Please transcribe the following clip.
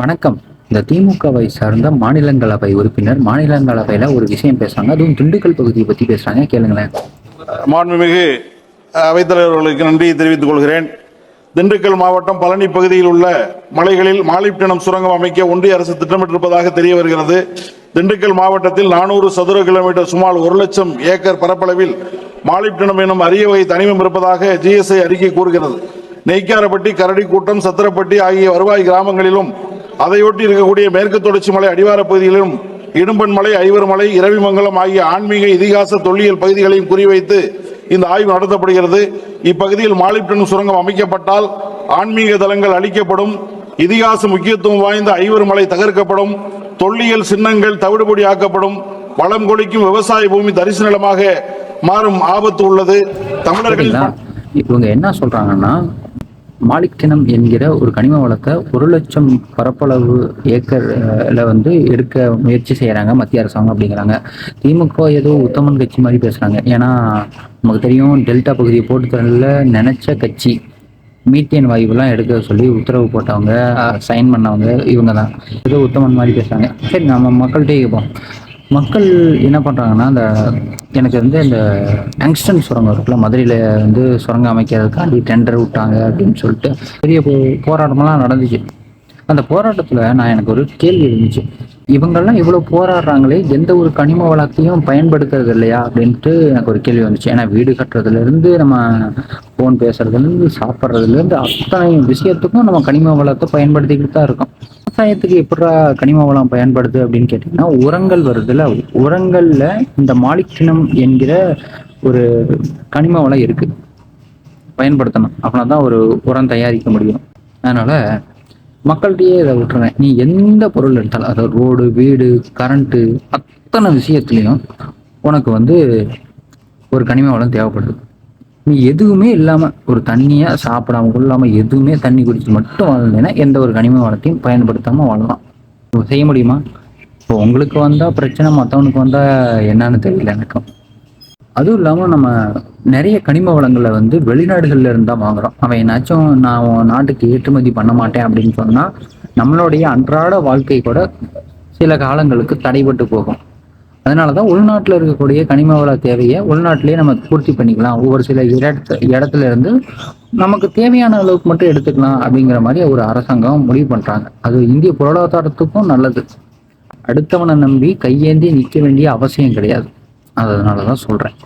வணக்கம். இந்த திமுகவை சார்ந்த மாநிலங்களவை உறுப்பினர் மாநிலங்களவையில ஒரு விஷயம் பேசுறாங்க. அதுவும் திண்டுக்கல் பகுதியை பத்தி பேசுறாங்க. கேளுங்களேன். மாண்புமிகு அவைத்தலைவர்களுக்கு நன்றியை தெரிவித்துக் கொள்கிறேன். திண்டுக்கல் மாவட்டம் பழனி பகுதியில் உள்ள மலைகளில் மாலிப்டினம் சுரங்கம் அமைக்க ஒன்றிய அரசு திட்டமிட்டிருப்பதாக தெரிய வருகிறது. திண்டுக்கல் மாவட்டத்தில் 400 சதுர கிலோமீட்டர் சுமார் 1,00,000 ஏக்கர் பரப்பளவில் மாலிப்டினம் எனும் அரிய வகை தனிமம் இருப்பதாக ஜிஎஸ்ஐ அறிக்கை கூறுகிறது. நெய்க்காரப்பட்டி, கரடிக்கூட்டம், சத்திரப்பட்டி ஆகிய வருவாய் கிராமங்களிலும் அதையொட்டி இருக்கக்கூடிய மேற்கு தொடர்ச்சி மலை அடிவார பகுதிகளிலும் இடும்பன்மலை, ஐவர்மலை, இரவிமங்கலம் ஆகிய ஆன்மீக இதிகாச தொல்லியல் பகுதிகளையும் குறிவைத்து இந்த ஆய்வு நடத்தப்படுகிறது. இப்பகுதியில் மாலிப்டினம் சுரங்கம் அமைக்கப்பட்டால் ஆன்மீக தலங்கள் அழிக்கப்படும், இதிகாச முக்கியத்துவம் வாய்ந்த ஐவர்மலை தகர்க்கப்படும், தொல்லியல் சின்னங்கள் தவிடுபடி ஆக்கப்படும், வளம் கொளிக்கும் விவசாய பூமி தரிசு நிலமாக மாறும் ஆபத்து உள்ளது. தமிழர்கள் இவங்க என்ன சொல்றாங்கன்னா, மாலிப்டினம் என்கிற ஒரு கனிம வளத்தை 1,00,000 பரப்பளவு ஏக்கர்ல எடுக்க முயற்சி செய்யறாங்க மத்திய அரசாங்கம் அப்படிங்கிறாங்க. திமுக ஏதோ உத்தமன் கட்சி மாதிரி பேசுறாங்க. ஏன்னா நமக்கு தெரியும், டெல்டா பகுதியை போட்டு தரல நினைச்ச கட்சி மீத்தேன் வாயுவெல்லாம் எடுக்க சொல்லி உத்தரவு போட்டவங்க, சைன் பண்ணவங்க இவங்க தான். ஏதோ உத்தமன் மாதிரி பேசுறாங்க. சரி, நம்ம மக்கள்கிட்டே கேட்போம். மக்கள் என்ன பண்ணுறாங்கன்னா, எனக்கு இந்த டங்ஸ்டன் சுரங்கம் இருக்குல்ல, மதுரையில் சுரங்கம் அமைக்கிறதுக்காண்டி டெண்டர் விட்டாங்க அப்படின்னு சொல்லிட்டு பெரிய போராட்டமெல்லாம் நடந்துச்சு. அந்த போராட்டத்தில் எனக்கு ஒரு கேள்வி இருந்துச்சு. இவங்கெல்லாம் இவ்வளோ போராடுறாங்களே, எந்த ஒரு கனிம வளத்தையும் பயன்படுத்துறது இல்லையா அப்படின்ட்டு எனக்கு ஒரு கேள்வி வந்துச்சு. ஏன்னா வீடு கட்டுறதுலேருந்து, நம்ம ஃபோன் பேசுறதுலேருந்து, சாப்பிட்றதுலேருந்து அத்தனை விஷயத்துக்கும் நம்ம கனிம வளத்தை பயன்படுத்திக்கிட்டு தான் இருக்கோம். விவசாயத்துக்கு எப்படா கனிம வளம் பயன்படுது அப்படின்னு கேட்டிங்கன்னா, உரங்கள் வருதுல்ல, உரங்களில் இந்த மாலிப்டினம் என்கிற ஒரு கனிம வளம் இருக்குது. பயன்படுத்தணும், அப்படின்னா தான் ஒரு உரம் தயாரிக்க முடியும். அதனால் மக்கள்கிட்டயே இதை விட்டுருவேன். நீ எந்த பொருள் எடுத்தாலும், அதாவது ரோடு, வீடு, கரண்ட்டு, அத்தனை விஷயத்துலையும் உனக்கு ஒரு கனிம வளம் தேவைப்படுது. நீ எதுவுமே இல்லாமல், ஒரு தண்ணியாக சாப்பிடாம கொள்ளாமல் எதுவுமே தண்ணி குடிச்சு மட்டும் வாழ்ந்தேன்னா எந்த ஒரு கனிம வளத்தையும் பயன்படுத்தாமல் வாழலாம். செய்ய முடியுமா? இப்போ உங்களுக்கு வந்தால் பிரச்சனை, மற்றவனுக்கு வந்தால் என்னன்னு தெரியல எனக்கு. அதுவும் இல்லாமல் நம்ம நிறைய கனிம வளங்களை வெளிநாடுகளில் இருந்தால் வாங்குகிறோம். அவன் என்னாச்சும் நான் நாட்டுக்கு ஏற்றுமதி பண்ண மாட்டேன் அப்படின்னு சொன்னால் நம்மளுடைய அன்றாட வாழ்க்கை கூட சில காலங்களுக்கு தடைபட்டு போகும். அதனால தான் உள்நாட்டில் இருக்கக்கூடிய கனிம வள தேவையை உள்நாட்டிலேயே நம்ம பூர்த்தி பண்ணிக்கலாம். ஒவ்வொரு சில இடத்துல இருந்து நமக்கு தேவையான அளவுக்கு மட்டும் எடுத்துக்கலாம் அப்படிங்கிற மாதிரி ஒரு அரசாங்கம் முடிவு பண்ணுறாங்க. அது இந்திய பொருளாதாரத்துக்கும் நல்லது. அடுத்தவனை நம்பி கையேந்தி நிற்க வேண்டிய அவசியம் கிடையாது. அதனால தான் சொல்கிறேன்.